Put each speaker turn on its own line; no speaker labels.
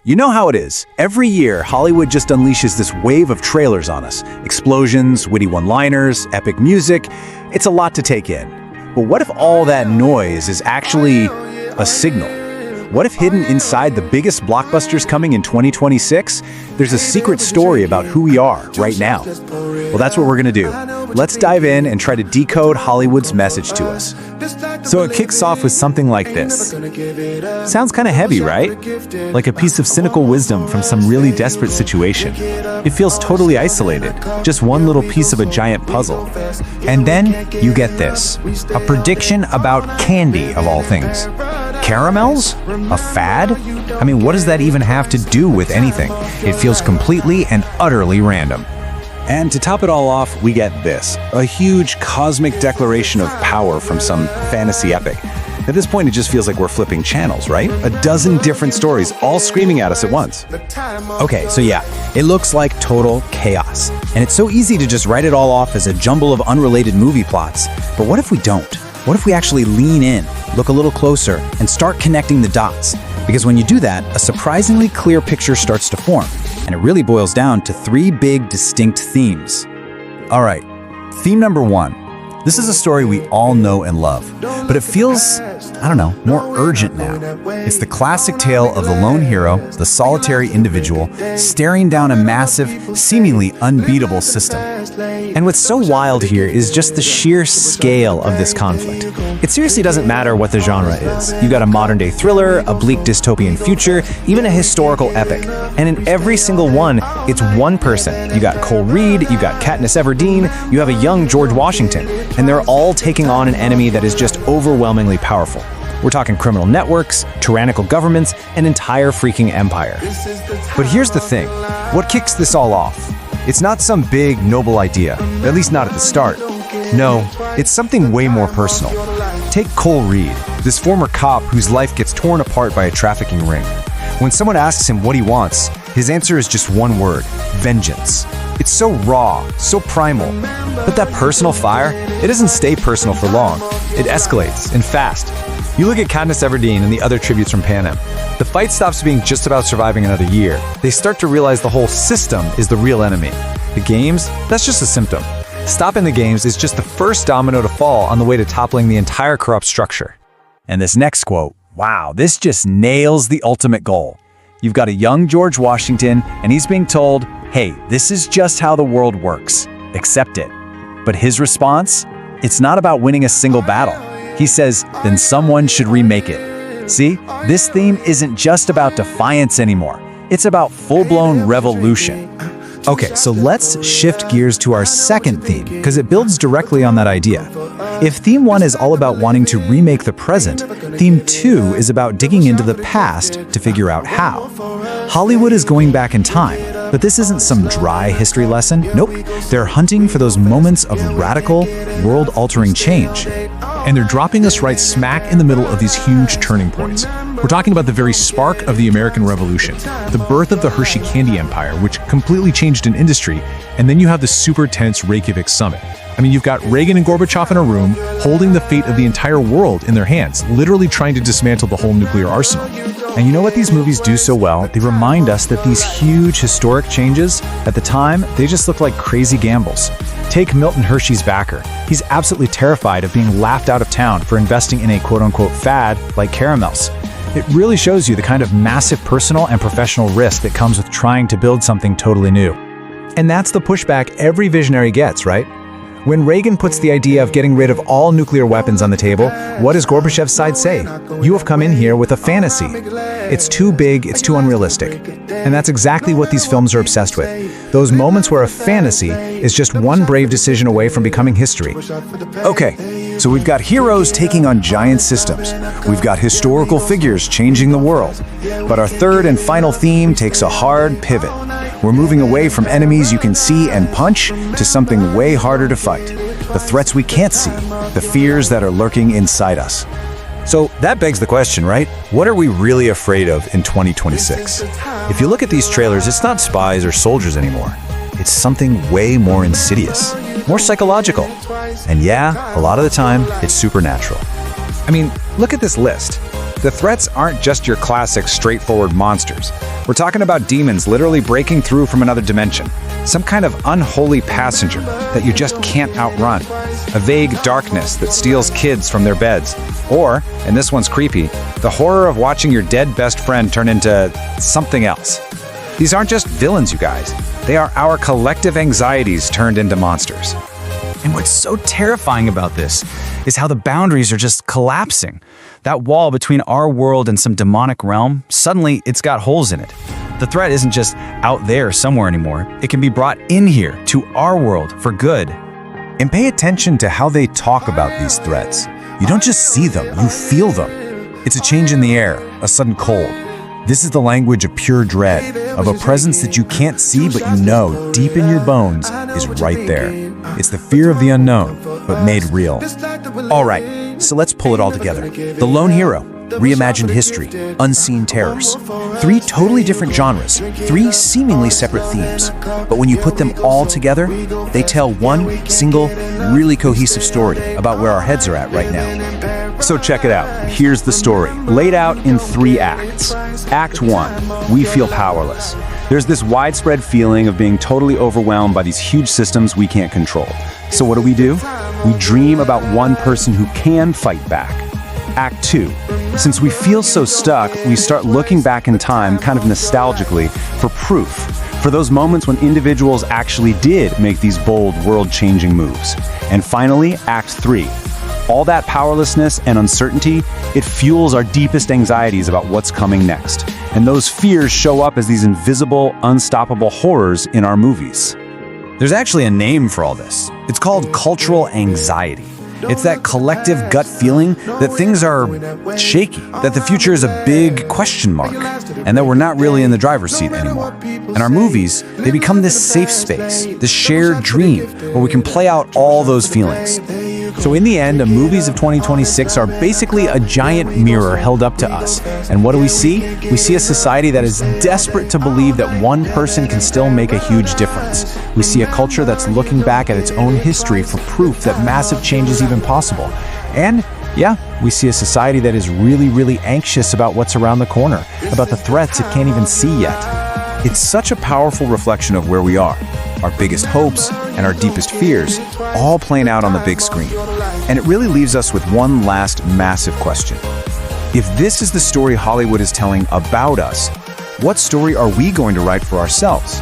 You know how it is. Every year, Hollywood just unleashes this wave of trailers on us. Explosions, witty one-liners, epic music. It's a lot to take in. But what if all that noise is actually a signal? What if hidden inside the biggest blockbusters coming in 2026, there's a secret story about who we are right now? Well, that's what we're gonna do. Let's dive in and try to decode Hollywood's message to us.
So it kicks off with something like this. Sounds kind of heavy, right? Like a piece of cynical wisdom from some really desperate situation. It feels totally isolated, just one little piece of a giant puzzle.
And then you get this, a prediction about candy of all things. Caramels? A fad? I mean, what does that even have to do with anything? It feels completely and utterly random.
And to top it all off, we get this, a huge cosmic declaration of power from some fantasy epic. At this point, it just feels like we're flipping channels, right? A dozen different stories all screaming at us at once.
Okay, so yeah, it looks like total chaos. And it's so easy to just write it all off as a jumble of unrelated movie plots. But what if we don't? What if we actually lean in, look a little closer, and start connecting the dots? Because when you do that, a surprisingly clear picture starts to form. And it really boils down to three big, distinct themes.
All right, theme number one. This is a story we all know and love, but it feels, I don't know, more urgent now. It's the classic tale of the lone hero, the solitary individual, staring down a massive, seemingly unbeatable system.
And what's so wild here is just the sheer scale of this conflict. It seriously doesn't matter what the genre is. You got a modern-day thriller, a bleak dystopian future, even a historical epic. And in every single one, it's one person. You got Cole Reed, you got Katniss Everdeen, you have a young George Washington, and they're all taking on an enemy that is just overwhelmingly powerful. We're talking criminal networks, tyrannical governments, an entire freaking empire.
But here's the thing, what kicks this all off? It's not some big, noble idea, at least not at the start. No, it's something way more personal. Take Cole Reed, this former cop whose life gets torn apart by a trafficking ring. When someone asks him what he wants, his answer is just one word: vengeance. It's so raw, so primal. But that personal fire, it doesn't stay personal for long. It escalates, and fast. You look at Katniss Everdeen and the other tributes from Panem. The fight stops being just about surviving another year. They start to realize the whole system is the real enemy. The games, that's just a symptom. Stopping the games is just the first domino to fall on the way to toppling the entire corrupt structure.
And this next quote, wow, this just nails the ultimate goal.
You've got a young George Washington, and he's being told, hey, this is just how the world works. Accept it. But his response? It's not about winning a single battle. He says, then someone should remake it. See, this theme isn't just about defiance anymore. It's about full-blown revolution.
Okay, so let's shift gears to our second theme, because it builds directly on that idea. If theme one is all about wanting to remake the present, theme two is about digging into the past to figure out how. Hollywood is going back in time, but this isn't some dry history lesson. Nope, they're hunting for those moments of radical, world-altering change.
And they're dropping us right smack in the middle of these huge turning points. We're talking about the very spark of the American Revolution, the birth of the Hershey Candy Empire, which completely changed an industry, and then you have the super tense Reykjavik summit. I mean, you've got Reagan and Gorbachev in a room, holding the fate of the entire world in their hands, literally trying to dismantle the whole nuclear arsenal.
And you know what these movies do so well? They remind us that these huge historic changes, at the time, they just look like crazy gambles. Take Milton Hershey's backer. He's absolutely terrified of being laughed out of town for investing in a quote-unquote fad like caramels. It really shows you the kind of massive personal and professional risk that comes with trying to build something totally new. And that's the pushback every visionary gets, right? When Reagan puts the idea of getting rid of all nuclear weapons on the table, what does Gorbachev's side say? You have come in here with a fantasy. It's too big, it's too unrealistic. And that's exactly what these films are obsessed with. Those moments where a fantasy is just one brave decision away from becoming history.
Okay, so we've got heroes taking on giant systems. We've got historical figures changing the world. But our third and final theme takes a hard pivot. We're moving away from enemies you can see and punch to something way harder to fight. The threats we can't see, the fears that are lurking inside us. So that begs the question, right? What are we really afraid of in 2026? If you look at these trailers, it's not spies or soldiers anymore. It's something way more insidious, more psychological. And yeah, a lot of the time, it's supernatural. I mean, look at this list.
The threats aren't just your classic straightforward monsters. We're talking about demons literally breaking through from another dimension. Some kind of unholy passenger that you just can't outrun. A vague darkness that steals kids from their beds. Or, and this one's creepy, the horror of watching your dead best friend turn into something else. These aren't just villains, you guys. They are our collective anxieties turned into monsters.
And what's so terrifying about this is how the boundaries are just collapsing. That wall between our world and some demonic realm, suddenly it's got holes in it. The threat isn't just out there somewhere anymore. It can be brought in here to our world for good.
And pay attention to how they talk about these threats. You don't just see them, you feel them. It's a change in the air, a sudden cold. This is the language of pure dread, of a presence that you can't see but you know deep in your bones is right there. It's the fear of the unknown, but made real.
All right, so let's pull it all together. The lone hero, reimagined history, unseen terrors. 3 totally different genres, 3 seemingly separate themes. But when you put them all together, they tell one single, really cohesive story about where our heads are at right now.
So check it out. Here's the story, laid out in 3 acts. Act 1, we feel powerless. There's this widespread feeling of being totally overwhelmed by these huge systems we can't control. So what do? We dream about one person who can fight back. Act 2, since we feel so stuck, we start looking back in time kind of nostalgically for proof, for those moments when individuals actually did make these bold, world-changing moves. And finally, Act 3. All that powerlessness and uncertainty, it fuels our deepest anxieties about what's coming next. And those fears show up as these invisible, unstoppable horrors in our movies.
There's actually a name for all this. It's called cultural anxiety. It's that collective gut feeling that things are shaky, that the future is a big question mark, and that we're not really in the driver's seat anymore. And our movies, they become this safe space, this shared dream where we can play out all those feelings. So in the end, the movies of 2026 are basically a giant mirror held up to us. And what do? We see a society that is desperate to believe that one person can still make a huge difference. We see a culture that's looking back at its own history for proof that massive change is even possible. And yeah, we see a society that is really, really anxious about what's around the corner, about the threats it can't even see yet.
It's such a powerful reflection of where we are, our biggest hopes and our deepest fears, all playing out on the big screen. And it really leaves us with one last massive question. If this is the story Hollywood is telling about us, what story are we going to write for ourselves?